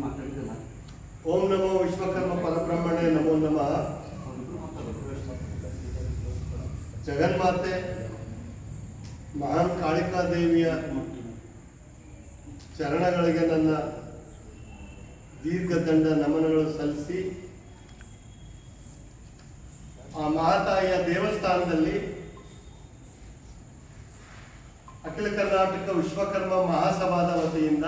ಓಂ ನಮೋ ವಿಶ್ವಕರ್ಮ ಪರಬ್ರಹ್ಮಣೇ ನಮೋ ನಮಃ. ಜಗನ್ಮಾತೆ ಮಹಾನ್ ಕಾಳಿಕಾ ದೇವಿಯ ಚರಣಗಳಿಗೆ ನನ್ನ ದೀರ್ಘದಂಡ ನಮನಗಳು ಸಲ್ಲಿಸಿ, ಆ ಮಹಾತಾಯಿಯ ದೇವಸ್ಥಾನದಲ್ಲಿ ಅಖಿಲ ಕರ್ನಾಟಕ ವಿಶ್ವಕರ್ಮ ಮಹಾಸಭಾದ ವತಿಯಿಂದ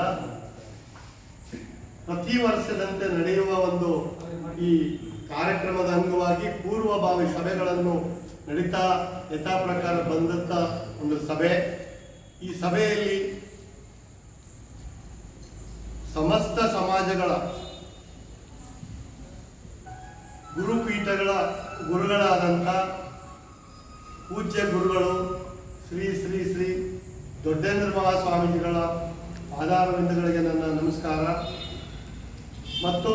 ಪ್ರತಿ ವರ್ಷದಂತೆ ನಡೆಯುವ ಒಂದು ಈ ಕಾರ್ಯಕ್ರಮದ ಅಂಗವಾಗಿ ಪೂರ್ವಭಾವಿ ಸಭೆಗಳನ್ನು ನಡೀತಾ ಯಥಾ ಪ್ರಕಾರ ಬಂದಂತ ಒಂದು ಸಭೆ. ಈ ಸಭೆಯಲ್ಲಿ ಸಮಸ್ತ ಸಮಾಜಗಳ ಗುರುಪೀಠಗಳ ಗುರುಗಳಾದಂಥ ಪೂಜ್ಯ ಗುರುಗಳು ಶ್ರೀ ಶ್ರೀ ಶ್ರೀ ದೊಡ್ಡೇಂದ್ರ ಮಹಾಸ್ವಾಮೀಜಿಗಳ ಪಾದಾರವಿಂದಗಳಿಗೆ ನನ್ನ ನಮಸ್ಕಾರ. ಮತ್ತು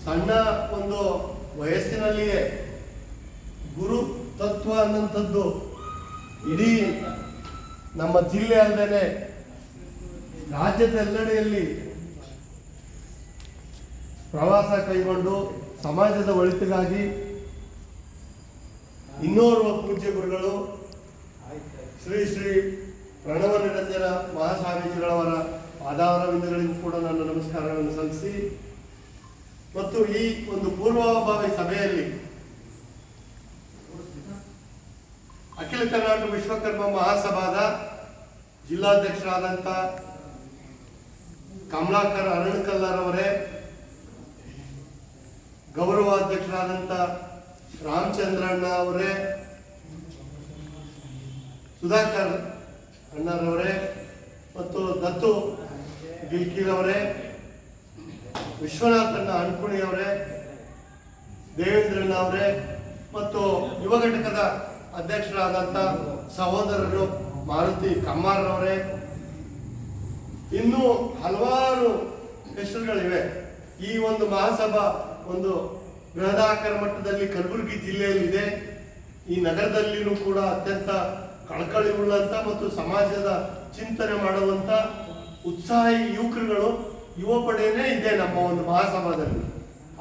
ಸಣ್ಣ ಒಂದು ವಯಸ್ಸಿನಲ್ಲಿಯೇ ಗುರು ತತ್ವ ಅನ್ನೋಂಥದ್ದು ಇಡೀ ನಮ್ಮ ಜಿಲ್ಲೆ ಅಲ್ಲದೆ ರಾಜ್ಯದೆಲ್ಲೆಡೆಯಲ್ಲಿ ಪ್ರವಾಸ ಕೈಗೊಂಡು ಸಮಾಜದ ಒಳಿತಿಗಾಗಿ ಇನ್ನೋರ್ವ ಪೂಜ್ಯ ಗುರುಗಳು ಶ್ರೀ ಶ್ರೀ ಪ್ರಣವ ನಿರಂಜನ ಮಹಾಸ್ವಾಮೀಜಿಗಳವರ ಪಾದಾರವಿಂದಗಳಿಗೂ ಕೂಡ ನನ್ನ ನಮಸ್ಕಾರಗಳನ್ನು ಸಲ್ಲಿಸಿ, ಮತ್ತು ಈ ಒಂದು ಪೂರ್ವಭಾವಿ ಸಭೆಯಲ್ಲಿ ಅಖಿಲ ಕರ್ನಾಟಕ ವಿಶ್ವಕರ್ಮ ಮಹಾಸಭಾದ ಜಿಲ್ಲಾಧ್ಯಕ್ಷರಾದಂಥ ಕಮಲಾಕರ್ ಅರಣಕಲ್ಲರವರೇ, ಗೌರವಾಧ್ಯಕ್ಷರಾದಂಥ ರಾಮಚಂದ್ರಣ್ಣ ಅವರೇ, ಸುಧಾಕರ್ ಅಣ್ಣರವರೇ, ಮತ್ತು ದತ್ತು ಗಿಲ್ಕಿರವರೇ, ವಿಶ್ವನಾಥಣ್ಣ ಅನ್ಕುಣಿಯವರೇ, ದೇವೇಂದ್ರಣ್ಣ ಅವರೇ, ಮತ್ತು ಯುವ ಘಟಕದ ಅಧ್ಯಕ್ಷರಾದಂಥ ಸಹೋದರರು ಮಾರುತಿ ಕಮ್ಮಾರವರೇ, ಇನ್ನೂ ಹಲವಾರು ಹೆಸರುಗಳಿವೆ. ಈ ಒಂದು ಮಹಾಸಭಾ ಒಂದು ಬೃಹದಾಕಾರ ಮಟ್ಟದಲ್ಲಿ ಕಲಬುರಗಿ ಜಿಲ್ಲೆಯಲ್ಲಿದೆ. ಈ ನಗರದಲ್ಲಿಯೂ ಕೂಡ ಅತ್ಯಂತ ಕಳಕಳಿ ಉಳ್ಳಂತ ಮತ್ತು ಸಮಾಜದ ಚಿಂತನೆ ಮಾಡುವಂತ ಉತ್ಸಾಹಿ ಯುವಕರುಗಳು, ಯುವ ಪಡೆಯೇ ಇದೆ ನಮ್ಮ ಒಂದು ಮಹಾಸಭಾದಲ್ಲಿ.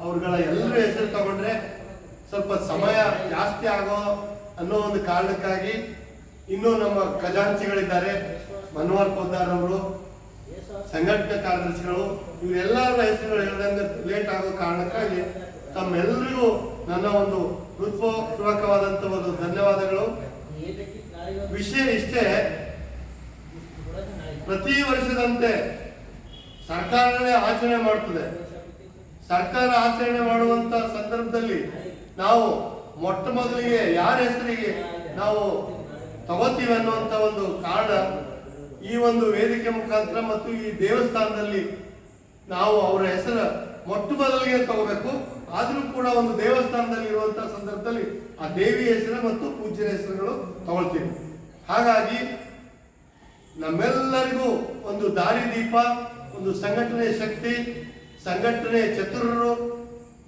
ಅವ್ರಗಳ ಎಲ್ಲರ ಹೆಸರು ತಗೊಂಡ್ರೆ ಸ್ವಲ್ಪ ಸಮಯ ಜಾಸ್ತಿ ಆಗೋ ಅನ್ನೋ ಒಂದು ಕಾರಣಕ್ಕಾಗಿ ಇನ್ನೂ ನಮ್ಮ ಖಜಾಂಚಿಗಳಿದ್ದಾರೆ, ಮನ್ವಾರ್ ಪೋದ್ದಾರ್ ಅವರು, ಸಂಘಟನಾ ಕಾರ್ಯದರ್ಶಿಗಳು, ಇವರೆಲ್ಲರ ಹೆಸರುಗಳು ಹೇಳಿದಂಗೆ ಲೇಟ್ ಆಗೋ ಕಾರಣಕ್ಕಾಗಿ ತಮ್ಮೆಲ್ಲರಿಗೂ ನನ್ನ ಒಂದು ಹೃತ್ಪೂರ್ವಕವಾದಂಥ ಒಂದು ಧನ್ಯವಾದಗಳು. ವಿಷಯ ಇಷ್ಟೇ, ಪ್ರತಿ ವರ್ಷದಂತೆ ಸರ್ಕಾರನೇ ಆಚರಣೆ ಮಾಡ್ತದೆ. ಸರ್ಕಾರ ಆಚರಣೆ ಮಾಡುವಂತ ಸಂದರ್ಭದಲ್ಲಿ ನಾವು ಮೊಟ್ಟ ಮೊದಲಿಗೆ ಯಾರ ಹೆಸರಿಗೆ ನಾವು ತಗೋತೀವಿ ಅನ್ನುವಂತ ಒಂದು ಕಾರಣ ಈ ಒಂದು ವೇದಿಕೆ ಮುಖಾಂತರ ಮತ್ತು ಈ ದೇವಸ್ಥಾನದಲ್ಲಿ ನಾವು ಅವರ ಹೆಸರು ಮೊಟ್ಟ ಮೊದಲಿಗೆ ತಗೋಬೇಕು. ಆದ್ರೂ ಕೂಡ ಒಂದು ದೇವಸ್ಥಾನದಲ್ಲಿ ಇರುವಂತಹ ಸಂದರ್ಭದಲ್ಲಿ ಆ ದೇವಿಯ ಹೆಸರು ಮತ್ತು ಪೂಜ್ಯರ ಹೆಸರುಗಳು ತಗೊಳ್ತೀವಿ. ಹಾಗಾಗಿ ನಮ್ಮೆಲ್ಲರಿಗೂ ಒಂದು ದಾರಿದೀಪ, ಒಂದು ಸಂಘಟನೆಯ ಶಕ್ತಿ, ಸಂಘಟನೆಯ ಚತುರರು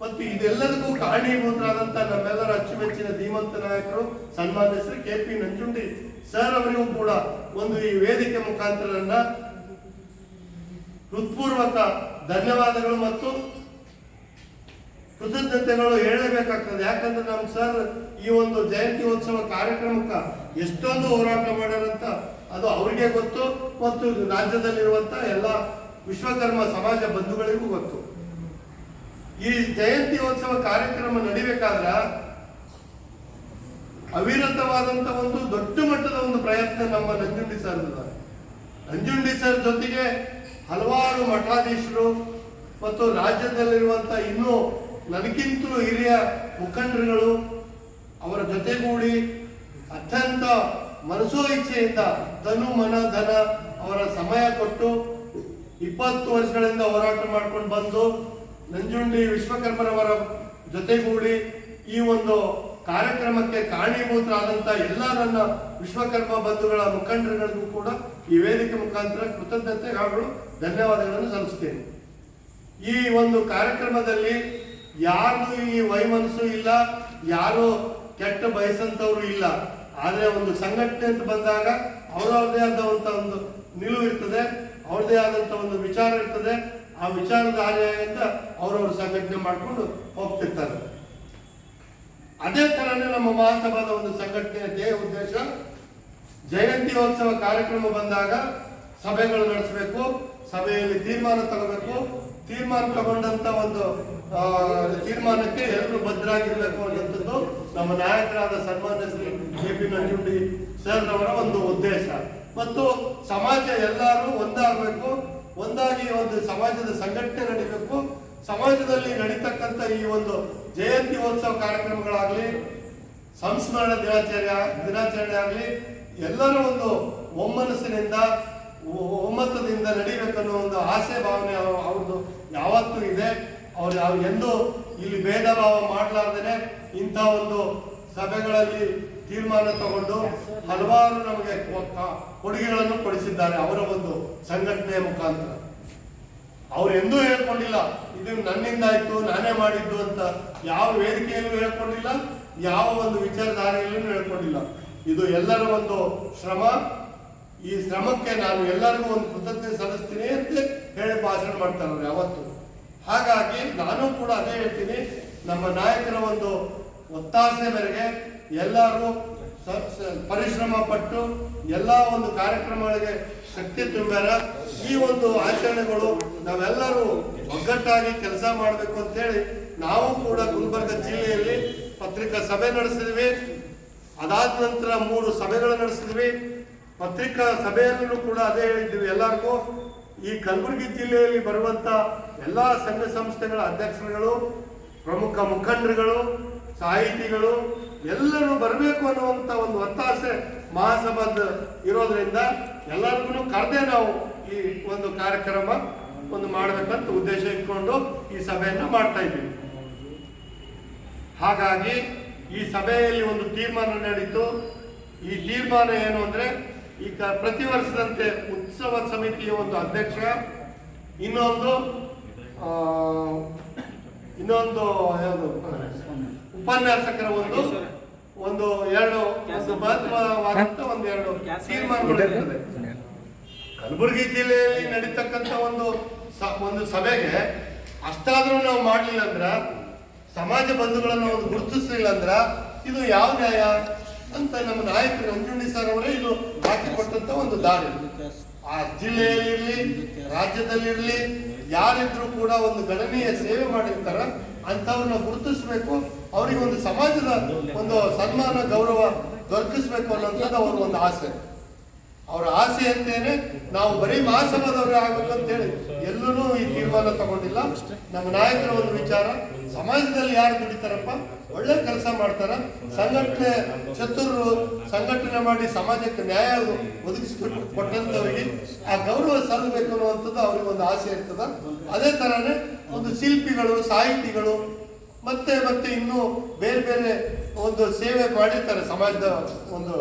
ಮತ್ತು ಇದೆಲ್ಲರಿಗೂ ಕಾರಣೀಭೂತರಾದಂಥ ನಮ್ಮೆಲ್ಲರ ಅಚ್ಚುಮೆಚ್ಚಿನ ಧೀಮಂತ ನಾಯಕರು ಸನ್ಮಾನ್ಯ ಶ್ರೀ KP ನಂಜುಂಡಿ ಸರ್ ಅವರಿಗೂ ಕೂಡ ಒಂದು ಈ ವೇದಿಕೆ ಮುಖಾಂತರ ನನ್ನ ಹೃತ್ಪೂರ್ವಕ ಧನ್ಯವಾದಗಳು ಮತ್ತು ಕೃತಜ್ಞತೆಗಳು ಹೇಳಬೇಕಾಗ್ತದೆ. ಯಾಕಂದ್ರೆ ನಮ್ಮ ಸರ್ ಈ ಒಂದು ಜಯಂತ್ಯೋತ್ಸವ ಕಾರ್ಯಕ್ರಮಕ್ಕೆ ಎಷ್ಟೊಂದು ಹೋರಾಟ ಮಾಡ್ಯಾರಂತ ಅದು ಅವ್ರಿಗೆ ಗೊತ್ತು ಮತ್ತು ರಾಜ್ಯದಲ್ಲಿರುವಂತ ಎಲ್ಲ ವಿಶ್ವಕರ್ಮ ಸಮಾಜ ಬಂಧುಗಳಿಗೂ ಗೊತ್ತು. ಈ ಜಯಂತ್ಯೋತ್ಸವ ಕಾರ್ಯಕ್ರಮ ನಡಿಬೇಕಾದ್ರೆ ಅವಿರತವಾದಂತ ಒಂದು ದೊಡ್ಡ ಮಟ್ಟದ ಒಂದು ಪ್ರಯತ್ನ ನಮ್ಮ ನಂಜುಂಡಿ ಸರ್ ಇದ್ದಾರೆ. ನಂಜುಂಡಿ ಸರ್ ಜೊತೆಗೆ ಹಲವಾರು ಮಠಾಧೀಶರು ಮತ್ತು ರಾಜ್ಯದಲ್ಲಿರುವಂತ ಇನ್ನೂ ನನಗಿಂತಲೂ ಹಿರಿಯ ಮುಖಂಡರುಗಳು ಅವರ ಜೊತೆಗೂಡಿ ಅತ್ಯಂತ ಮನಸೋ ಇಚ್ಛೆಯಿಂದ ತನು ಮನ ಧನ ಅವರ ಸಮಯ ಕೊಟ್ಟು 20 ವರ್ಷಗಳಿಂದ ಹೋರಾಟ ಮಾಡ್ಕೊಂಡು ಬಂದು ನಂಜುಂಡಿ ವಿಶ್ವಕರ್ಮರವರ ಜೊತೆಗೂಡಿ ಈ ಒಂದು ಕಾರ್ಯಕ್ರಮಕ್ಕೆ ಕಾರಣೀಭೂತರಾದಂಥ ಎಲ್ಲ ನನ್ನ ವಿಶ್ವಕರ್ಮ ಬಂಧುಗಳ ಮುಖಂಡರುಗಳಿಗೂ ಕೂಡ ಈ ವೇದಿಕೆ ಮುಖಾಂತರ ಕೃತಜ್ಞತೆ ಹಾಗೂ ಧನ್ಯವಾದಗಳನ್ನು ಸಲ್ಲಿಸ್ತೇನೆ. ಈ ಒಂದು ಕಾರ್ಯಕ್ರಮದಲ್ಲಿ ಯಾರು ಈ ವೈಮನಸ್ಸು ಇಲ್ಲ, ಯಾರು ಕೆಟ್ಟ ಬಯಸಂತವ್ರು ಇಲ್ಲ. ಆದರೆ ಒಂದು ಸಂಘಟನೆ ಅಂತ ಬಂದಾಗ ಅವರವ್ರದೇ ಆದಂಥ ಒಂದು ನಿಲುವು ಇರ್ತದೆ. ಅವ್ರದೇ ಆದಂಥ ಒಂದು ವಿಚಾರ ಇರ್ತದೆ. ಆ ವಿಚಾರದ ಆಧಾರದಿಂದ ಅವರವರು ಸಂಘಟನೆ ಮಾಡಿಕೊಂಡು ಹೋಗ್ತಿರ್ತಾರೆ. ಅದೇ ಥರನೇ ನಮ್ಮ ಮಹಾಸಭಾದ ಒಂದು ಸಂಘಟನೆಯ ಧ್ಯೇಯ ಉದ್ದೇಶ ಜಯಂತ್ಯೋತ್ಸವ ಕಾರ್ಯಕ್ರಮ ಬಂದಾಗ ಸಭೆಗಳು ನಡೆಸಬೇಕು, ಸಭೆಯಲ್ಲಿ ತೀರ್ಮಾನ ತಗೋಬೇಕು, ತೀರ್ಮಾನ ತಗೊಂಡಂತ ಒಂದು ತೀರ್ಮಾನಕ್ಕೆ ಎಲ್ಲರೂ ಬದ್ಧರಾಗಿರ್ಬೇಕು ಅನ್ನುವಂಥದ್ದು ನಮ್ಮ ನಾಯಕರಾದ ಸನ್ಮಾನ್ಯ ಶ್ರೀ KP ನಂಜುಂಡಿ ಸರ್ ಅವರ ಒಂದು ಉದ್ದೇಶ. ಮತ್ತು ಸಮಾಜ ಎಲ್ಲರೂ ಒಂದಾಗಬೇಕು, ಒಂದಾಗಿ ಒಂದು ಸಮಾಜದ ಸಂಘಟನೆ ನಡೀಬೇಕು. ಸಮಾಜದಲ್ಲಿ ನಡೀತಕ್ಕಂಥ ಈ ಒಂದು ಜಯಂತ್ಯೋತ್ಸವ ಕಾರ್ಯಕ್ರಮಗಳಾಗಲಿ, ಸಂಸ್ಮರಣ ದಿನಾಚರಣೆ ಆಗಲಿ ಎಲ್ಲರೂ ಒಂದು ಒಮ್ಮನಸ್ಸಿನಿಂದ ಒಮ್ಮತದಿಂದ ನಡೀಬೇಕನ್ನೋ ಒಂದು ಆಸೆ ಭಾವನೆ ಅವ್ರದ್ದು ಯಾವತ್ತೂ ಇದೆ. ಅವ್ರು ಎಂದೂ ಇಲ್ಲಿ ಭೇದ ಭಾವ ಮಾಡಲಾರ್ದೇನೆ ಇಂಥ ಒಂದು ಸಭೆಗಳಲ್ಲಿ ತೀರ್ಮಾನ ತಗೊಂಡು ಹಲವಾರು ನಮಗೆ ಕೊಡುಗೆಗಳನ್ನು ಕೊಡಿಸಿದ್ದಾರೆ ಅವರ ಒಂದು ಸಂಘಟನೆಯ ಮುಖಾಂತರ. ಅವ್ರು ಎಂದೂ ಹೇಳ್ಕೊಂಡಿಲ್ಲ ಇದು ನನ್ನಿಂದ ಆಯ್ತು, ನಾನೇ ಮಾಡಿದ್ದು ಅಂತ. ಯಾವ ವೇದಿಕೆಯಲ್ಲೂ ಹೇಳ್ಕೊಂಡಿಲ್ಲ, ಯಾವ ಒಂದು ವಿಚಾರಧಾರೆಯಲ್ಲೂ ಹೇಳ್ಕೊಂಡಿಲ್ಲ. ಇದು ಎಲ್ಲರ ಒಂದು ಶ್ರಮ. ಈ ಶ್ರಮಕ್ಕೆ ನಾನು ಎಲ್ಲರಿಗೂ ಒಂದು ಕೃತಜ್ಞತೆ ಸಲ್ಲಿಸ್ತೀನಿ ಅಂತ ಹೇಳಿ ಭಾಷಣ ಮಾಡ್ತಾರೆ ಅವ್ರು ಯಾವತ್ತು. ಹಾಗಾಗಿ ನಾನು ಕೂಡ ಅದೇ ಹೇಳ್ತೀನಿ, ನಮ್ಮ ನಾಯಕರ ಒಂದು ಒತ್ತಾಸೆ ಮೇರೆಗೆ ಎಲ್ಲರೂ ಪರಿಶ್ರಮ ಪಟ್ಟು ಎಲ್ಲ ಒಂದು ಕಾರ್ಯಕ್ರಮಗಳಿಗೆ ಶಕ್ತಿ ತುಂಬ್ಯಾರ. ಈ ಒಂದು ಆಚರಣೆಗಳು ನಾವೆಲ್ಲರೂ ಒಗ್ಗಟ್ಟಾಗಿ ಕೆಲಸ ಮಾಡಬೇಕು ಅಂತೇಳಿ ನಾವು ಕೂಡ ಗುಲ್ಬರ್ಗ ಜಿಲ್ಲೆಯಲ್ಲಿ ಪತ್ರಿಕಾ ಸಭೆ ನಡೆಸಿದ್ವಿ. ಅದಾದ ನಂತರ 3 ಸಭೆಗಳು ನಡೆಸಿದ್ವಿ. ಪತ್ರಿಕಾ ಸಭೆಯಲ್ಲೂ ಕೂಡ ಅದೇ ಹೇಳಿದ್ವಿ ಎಲ್ಲರಿಗೂ, ಈ ಕಲಬುರಗಿ ಜಿಲ್ಲೆಯಲ್ಲಿ ಬರುವಂತ ಎಲ್ಲಾ ಸಂಘ ಸಂಸ್ಥೆಗಳ ಅಧ್ಯಕ್ಷರುಗಳು, ಪ್ರಮುಖ ಮುಖಂಡರುಗಳು, ಸಾಹಿತಿಗಳು ಎಲ್ಲರೂ ಬರಬೇಕು ಅನ್ನುವಂತ ಒಂದು ಒತ್ತಾಸೆ ಮಹಾಸಭಾದ ಇರೋದ್ರಿಂದ ಎಲ್ಲರಿಗೂ ಕರೆದೇ ನಾವು ಈ ಒಂದು ಕಾರ್ಯಕ್ರಮ ಒಂದು ಮಾಡಬೇಕಂತ ಉದ್ದೇಶ ಇಟ್ಕೊಂಡು ಈ ಸಭೆಯನ್ನ ಮಾಡ್ತಾ ಇದ್ದೀವಿ. ಹಾಗಾಗಿ ಈ ಸಭೆಯಲ್ಲಿ ಒಂದು ತೀರ್ಮಾನ ನಡೀತು. ಈ ತೀರ್ಮಾನ ಏನು ಅಂದ್ರೆ, ಈಗ ಪ್ರತಿ ವರ್ಷದಂತೆ ಉತ್ಸವ ಸಮಿತಿಯ ಒಂದು ಅಧ್ಯಕ್ಷ, ಇನ್ನೊಂದು ಯಾವುದು ಉಪನ್ಯಾಸಕರ ಒಂದು ಎರಡು ಮಹತ್ವವಾದಂತ ಎರಡು ತೀರ್ಮಾನಗಳಿರ್ತದೆ. ಕಲಬುರಗಿ ಜಿಲ್ಲೆಯಲ್ಲಿ ನಡೀತಕ್ಕಂಥ ಒಂದು ಸಭೆಗೆ ಅಷ್ಟಾದ್ರೂ ನಾವು ಮಾಡ್ಲಿಲ್ಲ ಅಂದ್ರ, ಸಮಾಜ ಬಂಧುಗಳನ್ನ ಒಂದು ಗುರುತಿಸಲಿಲ್ಲ ಅಂದ್ರ ಇದು ಯಾವ ನ್ಯಾಯ ಅಂತ ನಮ್ಮ ನಾಯಕರು ನಂಜುಂಡಿ ಸರ್ ಅವರೇ ಇದು ಹಾಕಿಕೊಟ್ಟಂತ ಒಂದು ದಾರಿ. ಆ ಜಿಲ್ಲೆಯಲ್ಲಿರ್ಲಿ, ರಾಜ್ಯದಲ್ಲಿರ್ಲಿ, ಯಾರಿದ್ರು ಕೂಡ ಒಂದು ಗಣನೀಯ ಸೇವೆ ಮಾಡಿರ್ತಾರ ಅಂತವ್ರನ್ನ ಗುರುತಿಸ್ಬೇಕು, ಅವ್ರಿಗೆ ಒಂದು ಸಮಾಜದ ಒಂದು ಸನ್ಮಾನ ಗೌರವ ದೊರಕಿಸ್ಬೇಕು ಅನ್ನೋಂಥದ್ದು ಅವ್ರ ಒಂದು ಆಸೆ. ಅವರ ಆಸೆ ಅಂತೇನೆ ನಾವು ಬರೀ ಮಹಾಸಭಾದವರೇ ಆಗ್ಬೇಕು ಅಂತೇಳಿ ಎಲ್ಲರೂ ಈ ತೀರ್ಮಾನ ತಗೊಂಡಿಲ್ಲ. ನಮ್ಮ ನಾಯಕರ ಒಂದು ವಿಚಾರ, ಸಮಾಜದಲ್ಲಿ ಯಾರು ದುಡಿತಾರಪ್ಪ, ಒಳ್ಳೆ ಕೆಲಸ ಮಾಡ್ತಾರ, ಸಂಘಟನೆ ಚತುರರು, ಸಂಘಟನೆ ಮಾಡಿ ಸಮಾಜಕ್ಕೆ ನ್ಯಾಯ ಒದಗಿಸ್ಬಿಟ್ಟು ಕೊಟ್ಟಂತವರಿಗೆ ಆ ಗೌರವ ಸಲ್ಲಬೇಕು ಅನ್ನುವಂಥದ್ದು ಅವ್ರಿಗೆ ಒಂದು ಆಸೆ ಇರ್ತದ. ಅದೇ ತರನೇ ಒಂದು ಶಿಲ್ಪಿಗಳು, ಸಾಹಿತಿಗಳು ಮತ್ತೆ ಇನ್ನೂ ಬೇರೆ ಬೇರೆ ಒಂದು ಸೇವೆ ಮಾಡಿರ್ತಾರೆ ಸಮಾಜದ ಒಂದು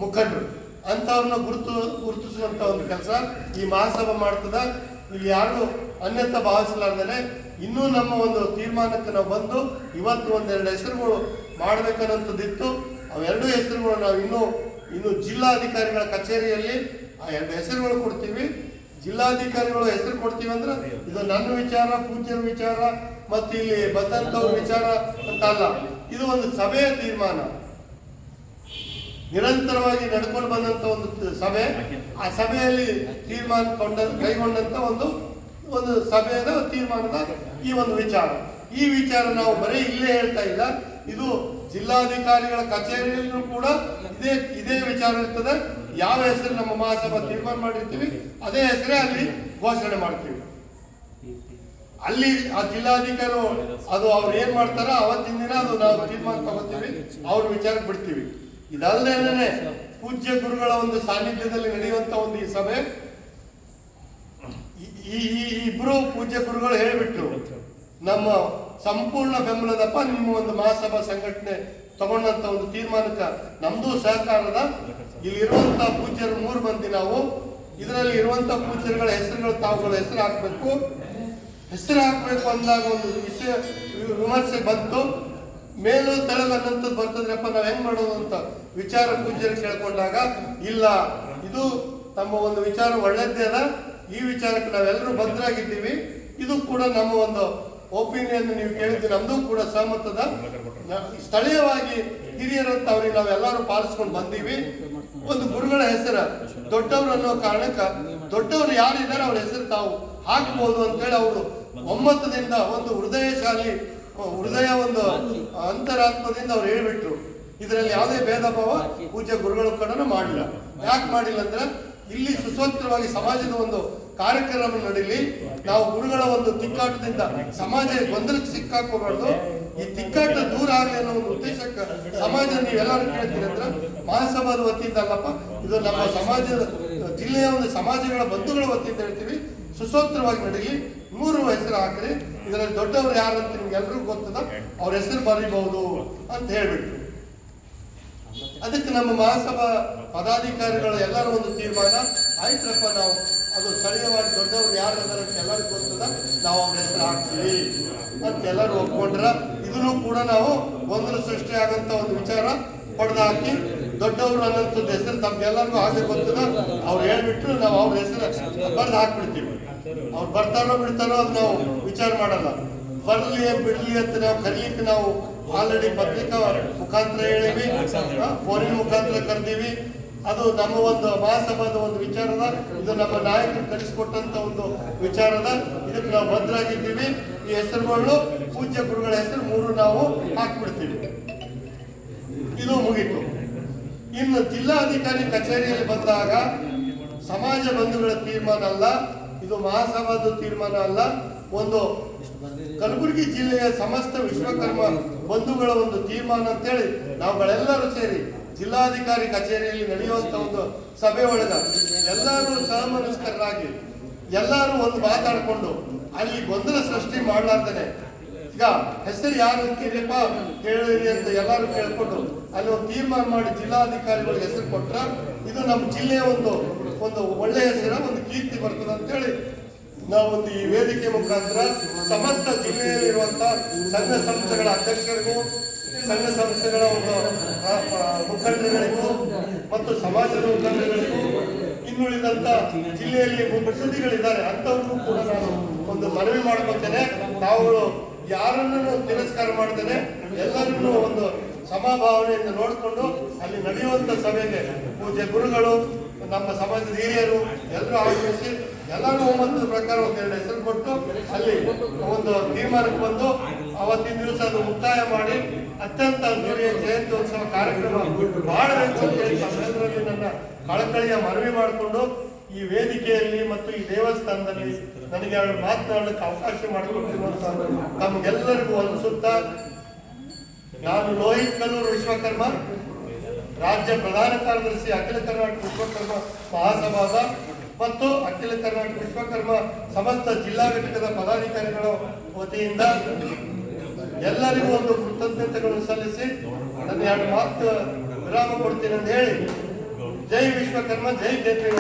ಮುಖಂಡರು, ಅಂತವ್ರನ್ನ ಗುರುತಿಸುವಂತ ಒಂದು ಕೆಲಸ ಈ ಮಹಾಸಭಾ ಮಾಡ್ತದ. ಇಲ್ಲಿ ಯಾರು ಅನ್ಯತಾ ಭಾವಿಸಲಾರ್ದೇನೆ ಇನ್ನೂ ನಮ್ಮ ಒಂದು ತೀರ್ಮಾನಕ್ಕೆ ನಾವು ಬಂದು ಇವತ್ತು 1-2 ಹೆಸರುಗಳು ಮಾಡ್ಬೇಕನ್ನೋಂಥದ್ದಿತ್ತು. ಅವೆರಡು ಹೆಸರುಗಳು ನಾವು ಇನ್ನು ಜಿಲ್ಲಾಧಿಕಾರಿಗಳ ಕಚೇರಿಯಲ್ಲಿ ಆ 2 ಹೆಸರುಗಳು ಕೊಡ್ತೀವಿ. ಜಿಲ್ಲಾಧಿಕಾರಿಗಳು ಹೆಸರು ಕೊಡ್ತೀವಿ ಅಂದ್ರೆ ಇದು ನನ್ನ ವಿಚಾರ, ಪೂಜ್ಯರ ವಿಚಾರ, ಮತ್ತೆ ಇಲ್ಲಿ ಬಂದಂತವ್ರ ವಿಚಾರ ಅಂತ ಅಲ್ಲ. ಇದು ಒಂದು ಸಭೆಯ ತೀರ್ಮಾನ, ನಿರಂತರವಾಗಿ ನಡ್ಕೊಂಡು ಬಂದಂತ ಒಂದು ಸಭೆ. ಆ ಸಭೆಯಲ್ಲಿ ಕೈಗೊಂಡಂತ ಒಂದು ಸಭೆಯ ತೀರ್ಮಾನದ ಈ ಒಂದು ವಿಚಾರ. ಈ ವಿಚಾರ ನಾವು ಬರೀ ಇಲ್ಲೇ ಹೇಳ್ತಾ ಇಲ್ಲ, ಇದು ಜಿಲ್ಲಾಧಿಕಾರಿಗಳ ಕಚೇರಿಯಲ್ಲೂ ಕೂಡ ಇದೇ ವಿಚಾರ ಇರ್ತದೆ. ಯಾವ ಹೆಸರು ನಮ್ಮ ಮಹಾಸಭಾ ತೀರ್ಮಾನ ಮಾಡಿರ್ತೀವಿ ಅದೇ ಹೆಸರೇ ಅಲ್ಲಿ ಘೋಷಣೆ ಮಾಡ್ತೀವಿ. ಅಲ್ಲಿ ಆ ಜಿಲ್ಲಾಧಿಕಾರಿ ಅದು ಅವ್ರು ಏನ್ ಮಾಡ್ತಾರ ಅವತ್ತಿನ ದಿನ ಅದು ನಾವು ತೀರ್ಮಾನ ತಗೋತೀವಿ, ಅವ್ರ ವಿಚಾರಕ್ಕೆ ಬಿಡ್ತೀವಿ. ಇದಲ್ಲದೇನೆ ಪೂಜ್ಯ ಗುರುಗಳ ಒಂದು ಸಾನ್ನಿಧ್ಯದಲ್ಲಿ ನಡೆಯುವಂತ ಒಂದು ಈ ಸಭೆ. ಈ ಇಬ್ರು ಪೂಜ್ಯ ಗುರುಗಳು ಹೇಳ್ಬಿಟ್ರು, ನಮ್ಮ ಸಂಪೂರ್ಣ ಬೆಂಬಲದಪ್ಪ ನಿಮ್ಮ ಒಂದು ಮಹಾಸಭಾ ಸಂಘಟನೆ ತಗೊಂಡಂತ ಒಂದು ತೀರ್ಮಾನಕ್ಕೆ ನಮ್ದು ಸಹಕಾರದ. ಇಲ್ಲಿರುವಂತ ಪೂಜ್ಯರು 3 ಮಂದಿ ನಾವು, ಇದರಲ್ಲಿ ಇರುವಂತ ಪೂಜ್ಯರುಗಳ ಹೆಸರುಗಳು ತಾವುಗಳ ಹೆಸರು ಹಾಕ್ಬೇಕು ಅಂದಾಗ ಒಂದು ವಿಷಯ ವಿಮರ್ಶೆ ಬಂತು. ಮೇಲೂ ತೆಳಗು ಅನ್ನಂಥದ್ದು ಬರ್ತದ್ರಪ್ಪ, ನಾವ್ ಹೆಂಗ್ ಮಾಡೋದು ಅಂತ ವಿಚಾರ ಪೂಜ್ಯರು ಕೇಳ್ಕೊಂಡಾಗ, ಇಲ್ಲ ಇದು ತಮ್ಮ ಒಂದು ವಿಚಾರ ಒಳ್ಳೇದೇ ಅದ, ಈ ವಿಚಾರಕ್ಕೆ ನಾವೆಲ್ಲರೂ ಬದ್ಧರಾಗಿದ್ದೀವಿ. ಇದು ಕೂಡ ನಮ್ಮ ಒಂದು ಒಪಿನಿಯನ್ ನೀವು ಕೇಳಿದ್ದು ನಮ್ದು ಕೂಡ ಸಹಮತದ. ಸ್ಥಳೀಯವಾಗಿ ಹಿರಿಯರಂತ ಅವ್ರಿಗೆ ನಾವೆಲ್ಲರೂ ಪಾಲಿಸ್ಕೊಂಡು ಬಂದೀವಿ. ಒಂದು ಗುರುಗಳ ಹೆಸರು ದೊಡ್ಡವರು ಅನ್ನೋ ಕಾರಣಕ್ಕೆ ದೊಡ್ಡವರು ಯಾರಿದ್ದಾರೆ ಅವ್ರ ಹೆಸರು ತಾವು ಹಾಕ್ಬೋದು ಅಂತೇಳಿ ಅವರು ಒಮ್ಮತದಿಂದ ಒಂದು ಹೃದಯ ಒಂದು ಅಂತರಾತ್ಮದಿಂದ ಅವ್ರು ಹೇಳ್ಬಿಟ್ರು. ಇದರಲ್ಲಿ ಯಾವುದೇ ಭೇದ ಭಾವ ಪೂಜ್ಯ ಗುರುಗಳು ಕೂಡ ಮಾಡಿಲ್ಲ. ಯಾಕೆ ಮಾಡಿಲ್ಲ ಅಂದ್ರೆ ಇಲ್ಲಿ ಸುಸ್ವತ್ರವಾಗಿ ಸಮಾಜದ ಒಂದು ಕಾರ್ಯಕ್ರಮ ನಡೀಲಿ, ನಾವು ಗುರುಗಳ ಒಂದು ತಿಕ್ಕಾಟದಿಂದ ಸಮಾಜ ಗೊಂದಲಕ್ಕೆ ಸಿಕ್ಕಾಕೋಬಾರ್ದು, ಈ ತಿಕ್ಕಾಟ ದೂರ ಆಗಲಿ ಅನ್ನೋ ಒಂದು ಉದ್ದೇಶಕ್ಕೆ ಸಮಾಜ ನೀವೆಲ್ಲರೂ ಕೇಳ್ತೀರಿ ಅಂದ್ರೆ ಮಹಾಸಭಾದ ವತಿಯಿಂದ ಅಲ್ಲಪ್ಪ, ಇದು ನಮ್ಮ ಸಮಾಜದ ಜಿಲ್ಲೆಯ ಒಂದು ಸಮಾಜಗಳ ಬಂಧುಗಳ ವತಿಯಿಂದ ಹೇಳ್ತೀವಿ. ಸುಸೂತ್ರವಾಗಿ ನಡೀಲಿ, 100 ಹೆಸರು ಹಾಕ್ರಿ. ಇದರಲ್ಲಿ ದೊಡ್ಡವರು ಯಾರಂತ ನಿಮ್ಗೆ ಎಲ್ರಿಗೂ ಗೊತ್ತದ, ಅವ್ರ ಹೆಸರು ಬರೀಬಹುದು ಅಂತ ಹೇಳ್ಬಿಟ್ರು. ಅದಕ್ಕೆ ನಮ್ಮ ಮಹಾಸಭಾ ಪದಾಧಿಕಾರಿಗಳು ಎಲ್ಲರೂ ಒಂದು ತೀರ್ಮಾನ ಆಯ್ತಪ್ಪ, ನಾವು ಅದು ಸ್ಥಳೀಯವಾಗಿ ದೊಡ್ಡವರು ಯಾರು ಅಂತ ಎಲ್ಲರಿಗೂ ಗೊತ್ತದ, ನಾವು ಅವ್ರ ಹೆಸರು ಹಾಕ್ತೀವಿ ಅಂತ ಎಲ್ಲರೂ ಒಪ್ಕೊಂಡ್ರ. ಇದನ್ನು ಕೂಡ ನಾವು ಗೊಂದಲ ಸೃಷ್ಟಿ ಆಗಂತ ಒಂದು ವಿಚಾರ ಪಡೆದು ಹಾಕಿ ದೊಡ್ಡವರು ಅನ್ನೋಂಥದ್ದು ಹೆಸರು ತಮ್ಗೆಲ್ಲರಿಗೂ ಹಾಗೆ ಗೊತ್ತದ, ಅವ್ರು ಹೇಳ್ಬಿಟ್ರು ನಾವು ಅವ್ರ ಹೆಸರು ಬರ್ದು ಹಾಕ್ಬಿಡ್ತೀವಿ. ಅವ್ರು ಬರ್ತಾರೋ ಬಿಡ್ತಾರೋ ಅದು ನಾವು ವಿಚಾರ ಮಾಡಲ್ಲ. ಬರ್ಲಿ ಬಿಡ್ಲಿ ಅಂತ ನಾವು ಕರೀಲಿಕ್ಕೆ ನಾವು ಆಲ್ರೆಡಿ ಪತ್ರಿಕಾ ಮುಖಾಂತರ ಹೇಳಿವಿ, ಫೋನಿನ ಮುಖಾಂತರ ಕರೆದೀವಿ. ಅದು ನಮ್ಮ ಒಂದು ಮಹಾಸಭಾದ ಒಂದು ವಿಚಾರದ, ಇದು ನಮ್ಮ ನಾಯಕರು ಕಲಿಸಿಕೊಟ್ಟಂತ ಒಂದು ವಿಚಾರದ. ಇದಕ್ಕೆ ನಾವು ಬದ್ಧರಾಗಿದ್ದೀವಿ. ಈ ಹೆಸರುಗಳು ಪೂಜ್ಯ ಗುರುಗಳ ಹೆಸರು 3 ನಾವು ಹಾಕ್ಬಿಡ್ತೀವಿ. ಇದು ಮುಗೀತು. ಇನ್ನು ಜಿಲ್ಲಾಧಿಕಾರಿ ಕಚೇರಿಯಲ್ಲಿ ಬಂದಾಗ ಸಮಾಜ ಬಂಧುಗಳ ತೀರ್ಮಾನ ಅಲ್ಲ, ಇದು ಮಹಾಸಭಾದ ತೀರ್ಮಾನ ಅಲ್ಲ, ಒಂದು ಕಲಬುರಗಿ ಜಿಲ್ಲೆಯ ಸಮಸ್ತ ವಿಶ್ವಕರ್ಮ ಬಂಧುಗಳ ಒಂದು ತೀರ್ಮಾನ ಅಂತೇಳಿ ನಾವುಗಳೆಲ್ಲರೂ ಸೇರಿ ಜಿಲ್ಲಾಧಿಕಾರಿ ಕಚೇರಿಯಲ್ಲಿ ನಡೆಯುವಂತ ಒಂದು ಸಭೆ ಒಳಗ ಎಲ್ಲರೂ ಸಹಮನಸ್ಕರಾಗಿ ಎಲ್ಲರೂ ಒಂದು ಮಾತಾಡಿಕೊಂಡು ಅಲ್ಲಿ ಗೊಂದಲ ಸೃಷ್ಟಿ ಮಾಡ್ಲಾರ್ದೇನೆ, ಈಗ ಹೆಸರು ಯಾರು ಅಂತೀರಿಪ್ಪ ಹೇಳಿರಿ ಅಂತ ಎಲ್ಲರೂ ಕೇಳ್ಕೊಂಡು ಅಲ್ಲಿ ಒಂದು ತೀರ್ಮಾನ ಮಾಡಿ ಜಿಲ್ಲಾಧಿಕಾರಿಗಳಿಗೆ ಹೆಸರು ಕೊಟ್ರ ಇದು ನಮ್ಮ ಜಿಲ್ಲೆಯ ಒಂದು ಒಳ್ಳೆಯ ಹೆಸರ, ಒಂದು ಕೀರ್ತಿ ಬರ್ತದೆ ಅಂತೇಳಿ ನಾವೊಂದು ಈ ವೇದಿಕೆ ಮುಖಾಂತರ ಸಮಸ್ತ ಜಿಲ್ಲೆಯಲ್ಲಿರುವಂತಹ ಸಂಘ ಸಂಸ್ಥೆಗಳ ಅಧ್ಯಕ್ಷರಿಗೂ, ಸಂಘ ಸಂಸ್ಥೆಗಳ ಒಂದು ಮುಖಂಡರುಗಳಿಗೂ ಮತ್ತು ಸಮಾಜದ ಮುಖಂಡರುಗಳಿಗೂ, ಇನ್ನುಳಿದಂತ ಜಿಲ್ಲೆಯಲ್ಲಿ ಮುತ್ಸದ್ದಿಗಳಿದ್ದಾರೆ ಅಂತವ್ರಿಗೂ ಕೂಡ ನಾನು ಒಂದು ಮನವಿ ಮಾಡ್ಕೊತೇನೆ. ತಾವುಗಳು ಯಾರನ್ನು ತಿರಸ್ಕಾರ ಮಾಡ್ತೇನೆ, ಎಲ್ಲರನ್ನೂ ಒಂದು ಸಮಭಾವನೆಯಿಂದ ನೋಡಿಕೊಂಡು ಅಲ್ಲಿ ನಡೆಯುವಂತ ಸಭೆಗೆ ಪೂಜ್ಯ ಗುರುಗಳು, ನಮ್ಮ ಸಮಾಜದ ಹಿರಿಯರು ಎಲ್ಲರೂ ಆಗಮಿಸಿ ಎಲ್ಲರೂ ಒಮ್ಮತದ ಪ್ರಕಾರ ಒಂದು 2 ಹೆಸರು ಕೊಟ್ಟು ಅಲ್ಲಿ ಒಂದು ತೀರ್ಮಾನಕ್ಕೆ ಬಂದು ಅವತ್ತಿನ ದಿವಸ ಅದು ಮುಕ್ತಾಯ ಮಾಡಿ ಅತ್ಯಂತ ಅದ್ದೂರಿಯ ಜಯಂತ್ಯೋತ್ಸವ ಕಾರ್ಯಕ್ರಮ ಮಾಡಬೇಕು ಅಂತ ಹೇಳಿ ತಮ್ಮೆಲ್ಲರಲ್ಲಿ ನನ್ನ ಕಳಕಳಿಯ ಮನವಿ ಮಾಡಿಕೊಂಡು ಈ ವೇದಿಕೆಯಲ್ಲಿ ಮತ್ತು ಈ ದೇವಸ್ಥಾನದಲ್ಲಿ ನನಗೆ ಮಾತನಾಡಲಿಕ್ಕೆ ಅವಕಾಶ ಮಾಡಿಕೊಟ್ಟಿರುವಂತ ತಮ್ಗೆಲ್ಲರಿಗೂ ವಂದಿಸುತ್ತಾ, ನಾನು ಲೋಹಿತ್ ಕಲ್ಲೂರು ವಿಶ್ವಕರ್ಮ, ರಾಜ್ಯ ಪ್ರಧಾನ ಕಾರ್ಯದರ್ಶಿ ಅಖಿಲ ಕರ್ನಾಟಕ ವಿಶ್ವಕರ್ಮ ಮಹಾಸಭಾದ ಮತ್ತು ಅಖಿಲ ಕರ್ನಾಟಕ ವಿಶ್ವಕರ್ಮ ಸಮಸ್ತ ಜಿಲ್ಲಾ ಘಟಕದ ಪದಾಧಿಕಾರಿಗಳ ವತಿಯಿಂದ ಎಲ್ಲರಿಗೂ ಒಂದು ಕೃತಜ್ಞತೆಗಳನ್ನು ಸಲ್ಲಿಸಿ ನನ್ನ 2 ಮಾತು ವಿರಾಮ ಕೊಡ್ತೀನಿ ಅಂತ ಹೇಳಿ, ಜೈ ವಿಶ್ವಕರ್ಮ, ಜೈ ಕೇಂದ್ರೀಯ